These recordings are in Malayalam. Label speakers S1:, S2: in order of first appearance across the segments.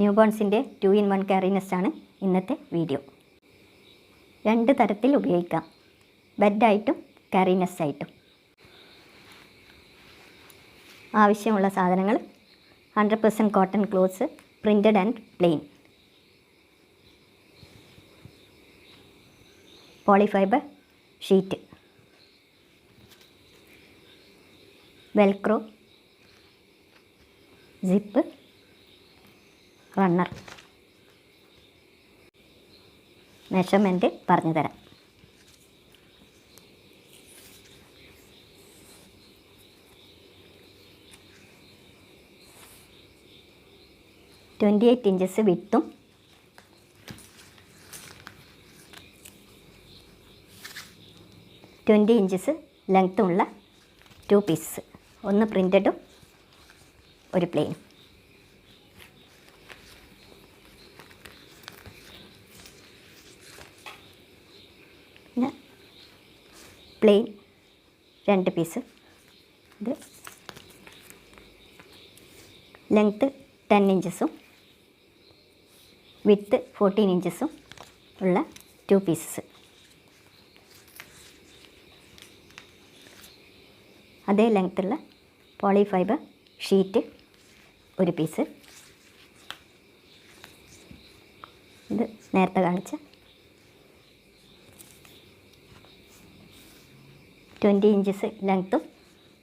S1: ന്യൂ ബോൺസിൻ്റെ 2-in-1 carry nest ആണ് ഇന്നത്തെ വീഡിയോ. 2 തരത്തിൽ ഉപയോഗിക്കാം, ബെഡായിട്ടും carry nest ആയിട്ടും. ആവശ്യമുള്ള സാധനങ്ങൾ 100% cotton clothes, printed and plain, polyfibre sheet, velcro, zip, runner. Measurement പറഞ്ഞു തരാം. ഇഞ്ചസ് വിഡ്ത്തും 20 ഇഞ്ചസ് ലെങ്ത്തുമുള്ള 2 പീസസ്, ഒന്ന് പ്രിൻറ്റഡും ഒരു പ്ലെയിനും. പിന്നെ പ്ലെയിൻ 2 പീസ്. ഇത് ലെങ്ത്ത് 10 ഇഞ്ചസും വിഡ്ത്ത് 14 ഇഞ്ചസും ഉള്ള 2 പീസസ്. അതേ ലെങ്ത്തുള്ള പോളിഫൈബർ ഷീറ്റ് 1 പീസ്. ഇത് നേരത്തെ കാണിച്ച 20 ഇഞ്ചസ് ലെങ്ത്തും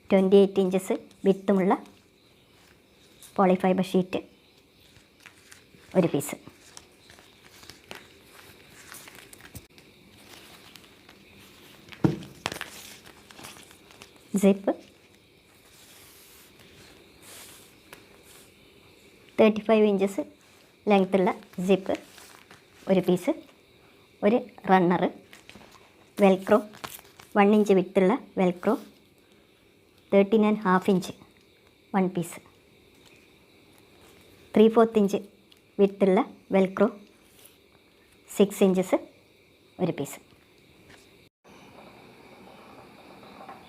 S1: 28 ഇഞ്ചസ് വിഡ്ത്തുമുള്ള polyfibre sheet 1 piece. Zip 35 inches ലെങ്ത്തുള്ള സിപ്പ് 1 പീസ്. ഒരു റണ്ണറ്, വെൽക്രോ 1 ഇഞ്ച് വിഡ്ത്തുള്ള വെൽക്രോ 13.5 ഇഞ്ച് 1 പീസ്. 3/4 ഇഞ്ച് വിഡ്ത്തുള്ള velcro 6 inches 1 piece.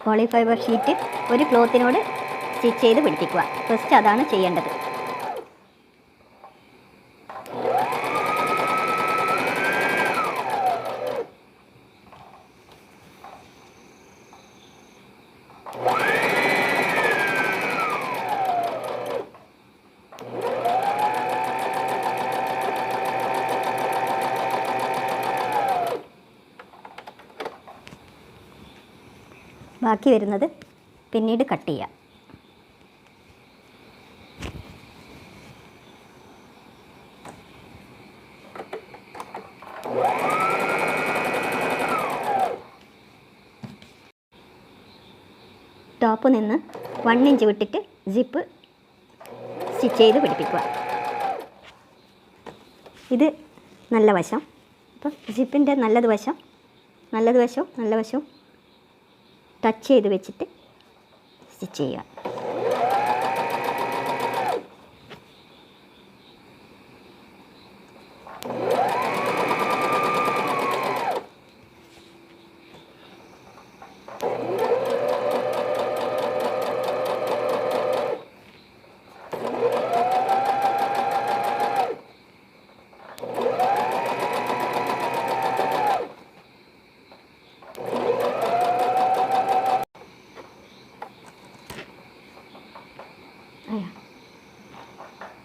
S1: Polyfibre sheet ഒരു ക്ലോത്തിനോട് സ്റ്റിച്ച് ചെയ്ത് പിടിപ്പിക്കുക. ഫസ്റ്റ് അതാണ് ചെയ്യേണ്ടത്. ബാക്കി വരുന്നത് പിന്നീട് കട്ട് ചെയ്യാം. ടോപ്പ് നിന്ന് 1 ഇഞ്ച് വിട്ടിട്ട് സിപ്പ് സ്റ്റിച്ച് ചെയ്ത് പിടിപ്പിക്കുക. ഇത് നല്ല വശം. അപ്പം സിപ്പിൻ്റെ നല്ല വശവും ടച്ച് ചെയ്ത് വെച്ചിട്ട് സ്റ്റിച്ച് ചെയ്യുക.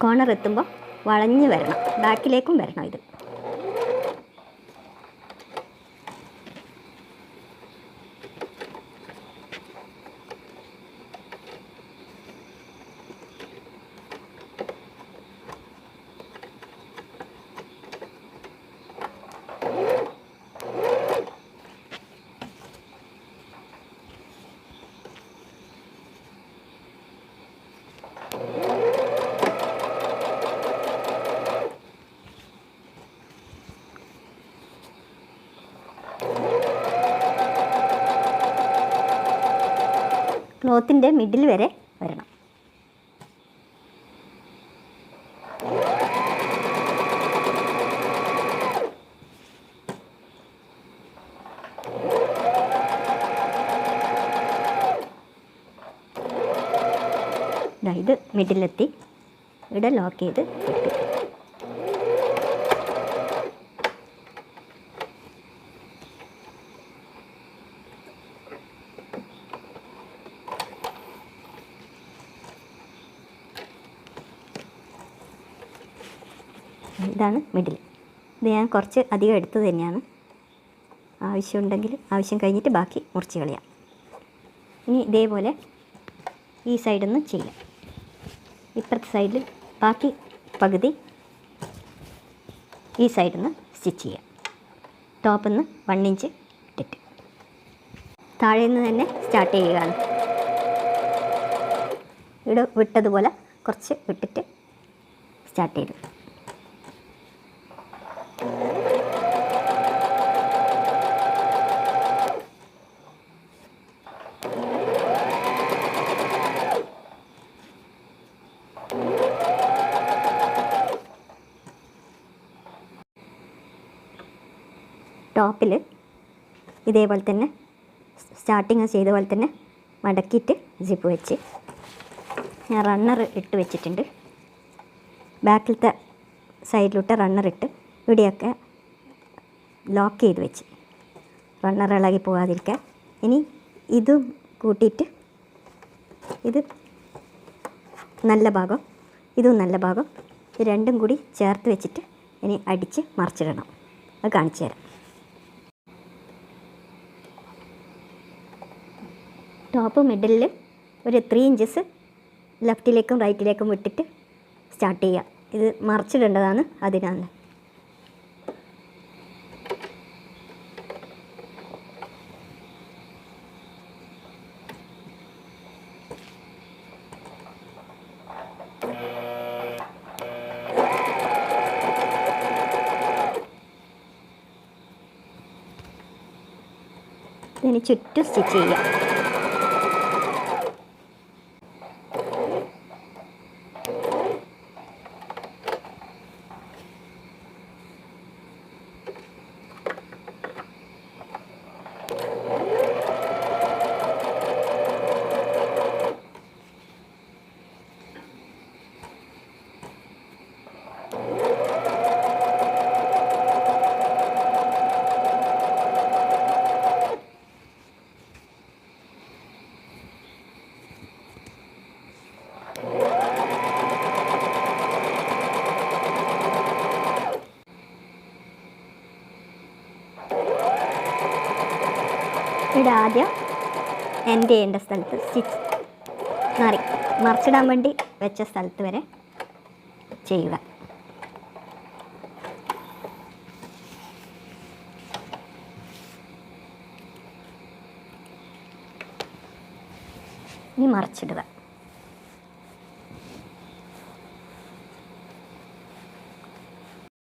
S1: കോർണർ എത്തുമ്പോൾ വളഞ്ഞ് വരണം, ബാക്കിലേക്കും വരണം. ഇത് ക്ലോത്തിൻ്റെ മിഡിൽ വരെ വരണം. ഇത് മിഡിലെത്തി. ഇവിടെ ലോക്ക് ചെയ്ത് വെക്കുക. ഇതാണ് മിഡിൽ. ഇത് ഞാൻ കുറച്ച് അധികം എടുത്തത് തന്നെയാണ്. ആവശ്യമുണ്ടെങ്കിൽ ആവശ്യം കഴിഞ്ഞിട്ട് ബാക്കി മുറിച്ച് കളയാം. ഇനി ഇതേപോലെ ഈ സൈഡിൽ നിന്ന് ചെയ്യാം. ഇപ്പുറത്തെ സൈഡിൽ ബാക്കി പകുതി ഈ സൈഡിൽ നിന്ന് സ്റ്റിച്ച് ചെയ്യാം. ടോപ്പിൽ നിന്ന് 1 ഇഞ്ച് ഇട്ടിട്ട് താഴെ നിന്ന് തന്നെ സ്റ്റാർട്ട് ചെയ്യുകയാണ്. ഇവിടെ വിട്ടതുപോലെ കുറച്ച് വിട്ടിട്ട് സ്റ്റാർട്ട് ചെയ്തു. ടോപ്പിൽ ഇതേപോലെ തന്നെ സ്റ്റാർട്ടിങ് ചെയ്ത പോലെ തന്നെ മടക്കിയിട്ട് ജിപ്പ് വെച്ച് ഞാൻ റണ്ണർ ഇട്ട് വെച്ചിട്ടുണ്ട്. ബാക്കിലത്തെ സൈഡിലോട്ട് റണ്ണർ ഇട്ട് ഇവിടെയൊക്കെ ലോക്ക് ചെയ്ത് വെച്ച് റണ്ണർ ഇളകി പോകാതിരിക്കാൻ. ഇനി ഇതും കൂട്ടിയിട്ട് ഇത് നല്ല ഭാഗം ഇതും നല്ല ഭാഗം ഇത് രണ്ടും കൂടി ചേർത്ത് വെച്ചിട്ട് ഇനി അടിച്ച് മറിച്ചിടണം. അത് കാണിച്ചു തരാം. ടോപ്പ് മിഡിലിൽ ഒരു 3 ഇഞ്ചസ് ലെഫ്റ്റിലേക്കും റൈറ്റിലേക്കും വിട്ടിട്ട് സ്റ്റാർട്ട് ചെയ്യുക. ഇത് മറിച്ചിടേണ്ടതാണ്, അതിനാണ്. ഇതിന് ചുറ്റും സ്റ്റിച്ച് ചെയ്യാം. ഇവിടെ ആദ്യം എൻഡ് ചെയ്യേണ്ട സ്ഥലത്ത് സ്റ്റിച്ച് മറിച്ചിടാൻ വേണ്ടി വെച്ച സ്ഥലത്ത് വരെ ചെയ്യുക. ഇനി മറിച്ചിടുക.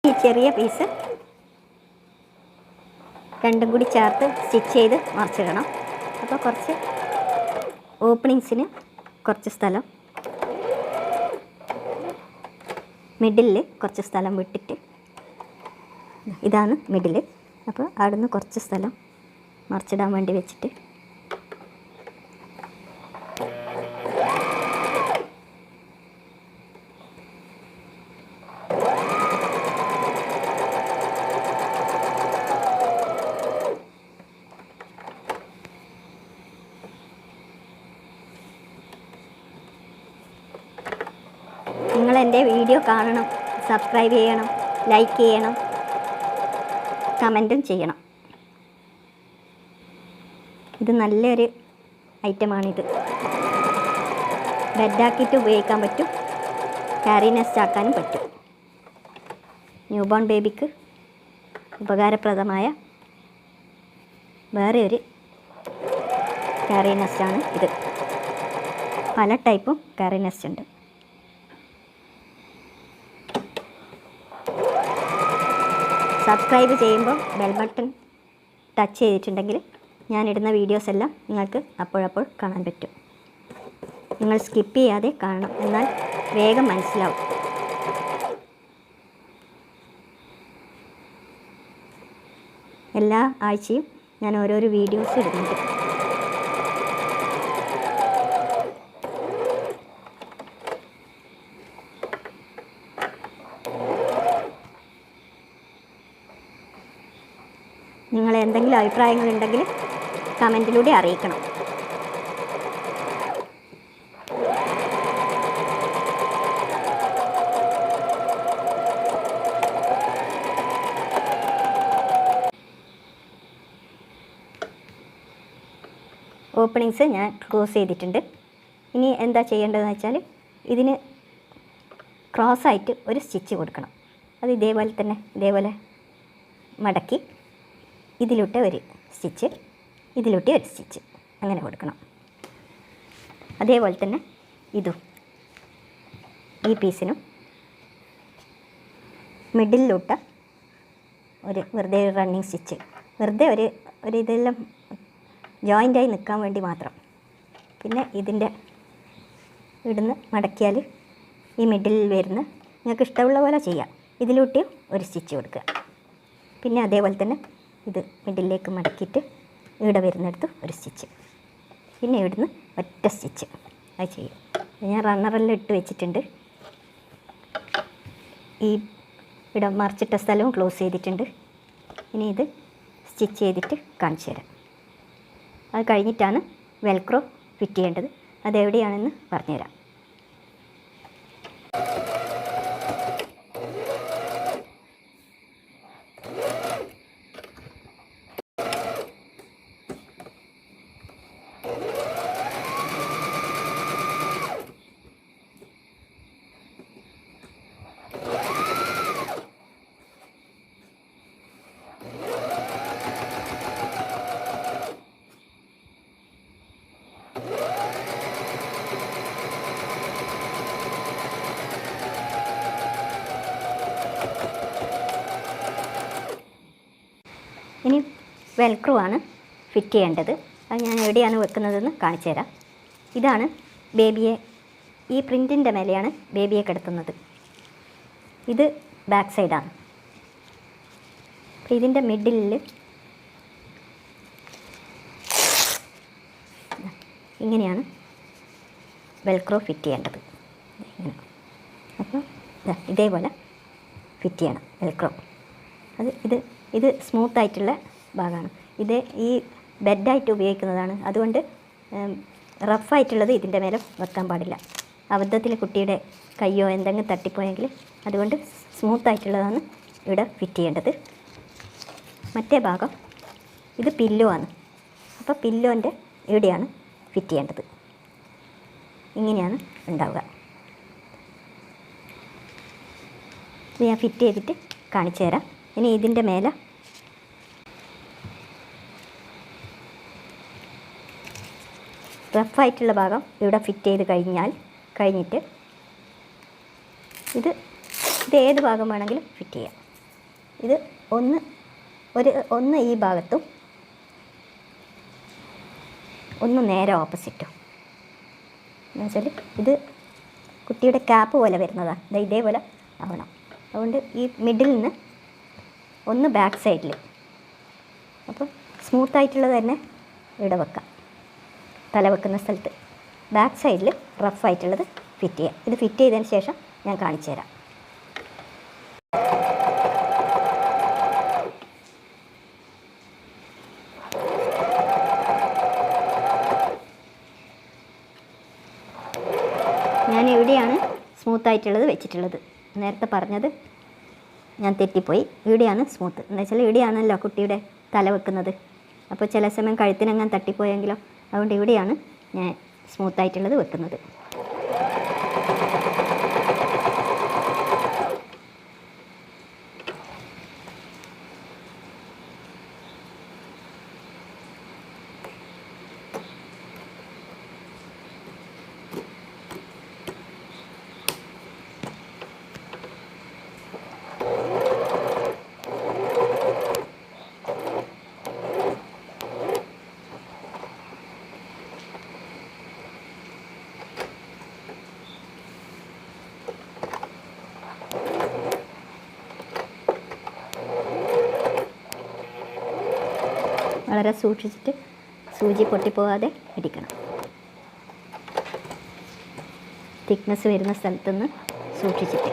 S1: ഈ ചെറിയ പീസ് രണ്ടും കൂടി ചേർത്ത് സ്റ്റിച്ച് ചെയ്ത് മറിച്ചിടണം. അപ്പോൾ കുറച്ച് ഓപ്പണിങ്സിന് കുറച്ച് സ്ഥലം, മിഡിലിൽ കുറച്ച് സ്ഥലം വിട്ടിട്ട്, ഇതാണ് മിഡിൽ. അപ്പോൾ അവിടെ നിന്ന് കുറച്ച് സ്ഥലം മറിച്ചിടാൻ വേണ്ടി വെച്ചിട്ട് നിങ്ങളെൻ്റെ വീഡിയോ കാണണം, സബ്സ്ക്രൈബ് ചെയ്യണം, ലൈക്ക് ചെയ്യണം, കമൻറ്റും ചെയ്യണം. ഇത് നല്ലൊരു ഐറ്റമാണിത്. ബെഡാക്കിയിട്ട് ഉപയോഗിക്കാൻ പറ്റും, ക്യാരി നെസ്റ്റ് ആക്കാനും പറ്റും. ന്യൂ ബോൺ ബേബിക്ക് ഉപകാരപ്രദമായ വേറെ ഒരു ക്യാരി നെസ്റ്റാണ് ഇത്. പല ടൈപ്പും ക്യാരി നെസ്റ്റ് ഉണ്ട്. സബ്സ്ക്രൈബ് ചെയ്യുമ്പോൾ ബെൽ ബട്ടൺ ടച്ച് ചെയ്തിട്ടുണ്ടെങ്കിൽ ഞാനിടുന്ന വീഡിയോസ് എല്ലാം നിങ്ങൾക്ക് അപ്പോഴപ്പോൾ കാണാൻ പറ്റും. നിങ്ങൾ സ്കിപ്പ് ചെയ്യാതെ കാണണം, എന്നാൽ വേഗം മനസ്സിലാവും. എല്ലാ ആഴ്ചയും ഞാൻ ഓരോരോ വീഡിയോസ് ഇടുന്നുണ്ട്. നിങ്ങൾ എന്തെങ്കിലും അഭിപ്രായങ്ങളുണ്ടെങ്കിൽ കമൻറ്റിലൂടെ അറിയിക്കണം. ഓപ്പണിങ്സ് ഞാൻ ക്ലോസ് ചെയ്തിട്ടുണ്ട്. ഇനി എന്താ ചെയ്യേണ്ടതെന്ന് വെച്ചാൽ ഇതിന് ക്രോസായിട്ട് ഒരു സ്റ്റിച്ച് കൊടുക്കണം. അത് ഇതേപോലെ തന്നെ ഇതേപോലെ മടക്കി ഇതിലൂട്ട് ഒരു സ്റ്റിച്ച്, ഇതിലൂട്ടി ഒരു സ്റ്റിച്ച്, അങ്ങനെ കൊടുക്കണം. അതേപോലെ തന്നെ ഇതും ഈ പീസിനും മിഡിലിലൂട്ട് ഒരു വെറുതെ ഒരു റണ്ണിങ് സ്റ്റിച്ച്, വെറുതെ ഒരു ഇതെല്ലാം ജോയിൻ്റായി നിൽക്കാൻ വേണ്ടി മാത്രം. പിന്നെ ഇതിൻ്റെ ഇവിടുന്ന് മടക്കിയാൽ ഈ മിഡിലിൽ വരുന്ന നിങ്ങൾക്ക് ഇഷ്ടമുള്ള പോലെ ചെയ്യാം. ഇതിലൂട്ടിയും ഒരു സ്റ്റിച്ച് കൊടുക്കുക. പിന്നെ അതേപോലെ തന്നെ ഇത് മിഡിലേക്ക് മടക്കിയിട്ട് ഇവിടെ വരുന്നിടത്ത് ഒരു സ്റ്റിച്ച്, പിന്നെ ഇവിടുന്ന് ഒറ്റ സ്റ്റിച്ച് അത് ചെയ്യും. ഞാൻ റണ്ണറെല്ലാം ഇട്ട് വെച്ചിട്ടുണ്ട്. ഈ ഇവിടെ മറിച്ചിട്ട സ്ഥലവും ക്ലോസ് ചെയ്തിട്ടുണ്ട്. ഇനി ഇത് സ്റ്റിച്ച് ചെയ്തിട്ട് കാണിച്ചു തരാം. അത് കഴിഞ്ഞിട്ടാണ് വെൽക്രോ ഫിറ്റ് ചെയ്യേണ്ടത്. അതെവിടെയാണെന്ന് പറഞ്ഞുതരാം. ഇനി വെൽക്രോ ആണ് ഫിറ്റ് ചെയ്യേണ്ടത്. അത് ഞാൻ എവിടെയാണ് വെക്കുന്നതെന്ന് കാണിച്ചു തരാം. ഇതാണ് ബേബിയെ, ഈ പ്രിൻറ്റിൻ്റെ മേലെയാണ് ബേബിയെ കിടത്തുന്നത്. ഇത് ബാക്ക് സൈഡാണ്. അപ്പോൾ ഇതിൻ്റെ മിഡിലിൽ ഇങ്ങനെയാണ് വെൽക്രോ ഫിറ്റ് ചെയ്യേണ്ടത്. ഇങ്ങനെ. അപ്പോൾ ഇതേപോലെ ഫിറ്റ് ചെയ്യണം വെൽക്രോ. ഇത് സ്മൂത്തായിട്ടുള്ള ഭാഗമാണ്. ഇത് ഈ ബെഡായിട്ട് ഉപയോഗിക്കുന്നതാണ്. അതുകൊണ്ട് റഫായിട്ടുള്ളത് ഇതിൻ്റെ മേലെ വെക്കാൻ പാടില്ല. അബദ്ധത്തിൽ കുട്ടിയുടെ കയ്യോ എന്തെങ്കിലും തട്ടിപ്പോയെങ്കിൽ അതുകൊണ്ട് സ്മൂത്തായിട്ടുള്ളതാണ് ഇവിടെ ഫിറ്റ് ചെയ്യേണ്ടത്. മറ്റേ ഭാഗം ഇത് പില്ലോ ആണ്. അപ്പോൾ പില്ലോൻ്റെ ഇവിടെയാണ് ഫിറ്റ് ചെയ്യേണ്ടത്. ഇങ്ങനെയാണ് ഉണ്ടാവുക. ഇത് ഞാൻ ഫിറ്റ് ചെയ്തിട്ട് കാണിച്ചു തരാം. ഇനി ഇതിൻ്റെ മേലെ റഫായിട്ടുള്ള ഭാഗം ഇവിടെ ഫിറ്റ് ചെയ്ത് കഴിഞ്ഞിട്ട് ഇത് ഏത് ഭാഗം വേണമെങ്കിലും ഫിറ്റ് ചെയ്യാം. ഇത് ഒന്ന് ഈ ഭാഗത്തും ഒന്ന് നേരെ ഓപ്പോസിറ്റും. എന്നുവെച്ചാൽ ഇത് കുട്ടിയുടെ ക്യാപ്പ് പോലെ വരുന്നതാണ്. ഇതേപോലെ ആവണം. അതുകൊണ്ട് ഈ മിഡിൽ നിന്ന് ഒന്ന് ബാക്ക് സൈഡിൽ, അപ്പോൾ സ്മൂത്തായിട്ടുള്ളത് തന്നെ ഇവിടെ വെക്കാം. തല വെക്കുന്ന സ്ഥലത്ത് ബാക്ക് സൈഡിൽ റഫായിട്ടുള്ളത് ഫിറ്റ് ചെയ്യാം. ഇത് ഫിറ്റ് ചെയ്തതിന് ശേഷം ഞാൻ കാണിച്ചു തരാം. ഞാൻ എവിടെയാണ് സ്മൂത്തായിട്ടുള്ളത് വെച്ചിട്ടുള്ളത്. നേരത്തെ പറഞ്ഞത് ഞാൻ തെറ്റിപ്പോയി. ഇവിടെയാണ് സ്മൂത്ത് എന്ന് വെച്ചാൽ ഇവിടെയാണല്ലോ കുട്ടിയുടെ തല വെക്കുന്നത്. അപ്പോൾ ചില സമയം കഴുത്തിനെങ്ങാൻ തട്ടിപ്പോയെങ്കിലോ, അതുകൊണ്ട് ഇവിടെയാണ് ഞാൻ സ്മൂത്തായിട്ടുള്ളത് വെക്കുന്നത്. വളരെ സൂക്ഷിച്ചിട്ട് സൂചി പൊട്ടിപ്പോകാതെ ഇടിക്കണം. തിക്നെസ് വരുന്ന സ്ഥലത്തുനിന്ന് സൂക്ഷിച്ചിട്ട്.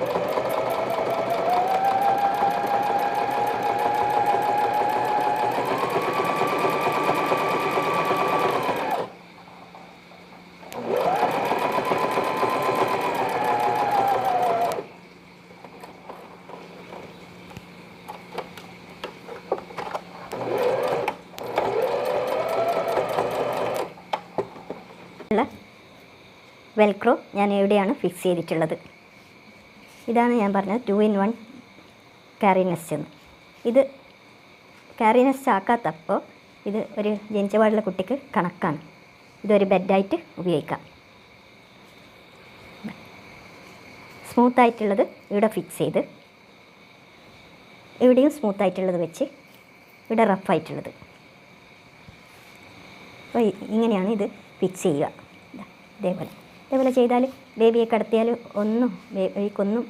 S1: വെൽക്രോ ഞാൻ എവിടെയാണ് ഫിക്സ് ചെയ്തിട്ടുള്ളത്. ഇതാണ് ഞാൻ പറഞ്ഞത് 2-in-1 ക്യാരി നെസ്റ്റ് എന്ന്. ഇത് ക്യാരി നെസ്റ്റ് ആക്കാത്തപ്പോൾ ഇത് ഒരു ജനിച്ച പാടുള്ള കുട്ടിക്ക് കണക്കാണ്. ഇതൊരു ബെഡായിട്ട് ഉപയോഗിക്കാം. സ്മൂത്തായിട്ടുള്ളത് ഇവിടെ ഫിക്സ് ചെയ്ത്, ഇവിടെയും സ്മൂത്തായിട്ടുള്ളത് വെച്ച്, ഇവിടെ റഫായിട്ടുള്ളത്. അപ്പോൾ ഇങ്ങനെയാണ് ഇത് ഫിക്സ് ചെയ്യുക. ഇതേപോലെ ചെയ്താൽ ബേബിയെ കിടത്തിയാൽ ബേബിക്കൊന്നും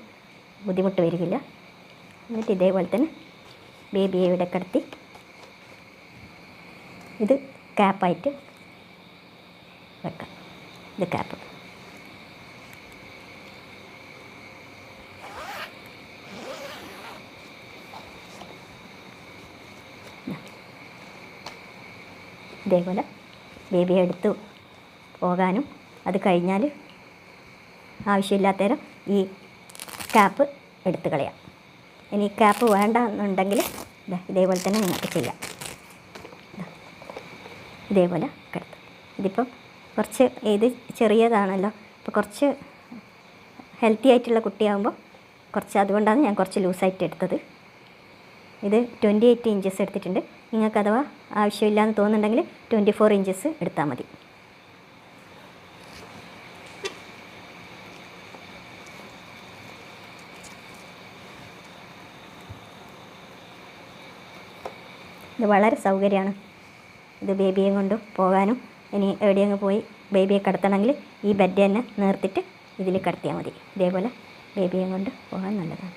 S1: ബുദ്ധിമുട്ട് വരികയില്ല. എന്നിട്ട് ഇതേപോലെ തന്നെ ബേബിയെ ഇവിടെ കിടത്തി ഇത് ക്യാപ്പായിട്ട് വെക്കാം. ഇത് ക്യാപ്പ്. ഇതേപോലെ ബേബിയെ എടുത്ത് പോകാനും അത് കഴിഞ്ഞാൽ ആവശ്യമില്ലാത്തരം ഈ ക്യാപ്പ് എടുത്ത് കളയാം. ഇനി ക്യാപ്പ് വേണ്ട എന്നുണ്ടെങ്കിൽ ഇതേപോലെ തന്നെ നിങ്ങൾക്ക് ചെയ്യാം. ഇതേപോലെ കിടത്തും. ഇതിപ്പോൾ കുറച്ച് ഇത് ചെറിയതാണല്ലോ, അപ്പോൾ കുറച്ച് ഹെൽത്തി ആയിട്ടുള്ള കുട്ടിയാകുമ്പോൾ അതുകൊണ്ടാണ് ഞാൻ കുറച്ച് ലൂസായിട്ട് എടുത്തത്. ഇത് 28 ഇഞ്ചസ് എടുത്തിട്ടുണ്ട്. നിങ്ങൾക്ക് അഥവാ ആവശ്യമില്ലാന്ന് തോന്നുന്നുണ്ടെങ്കിൽ 24 ഇഞ്ചസ് എടുത്താൽ മതി. ഇത് വളരെ സൗകര്യമാണ്. ഇത് ബേബിയെ കൊണ്ട് പോകാനും ഇനി എവിടെയെങ്കിലും പോയി ബേബിയെ കിടത്തണമെങ്കിൽ ഈ ബെഡ് തന്നെ നേർത്തിട്ട് ഇതിൽ കിടത്തിയാൽ മതി. ഇതേപോലെ ബേബിയെ കൊണ്ട് പോകാൻ നല്ലതാണ്.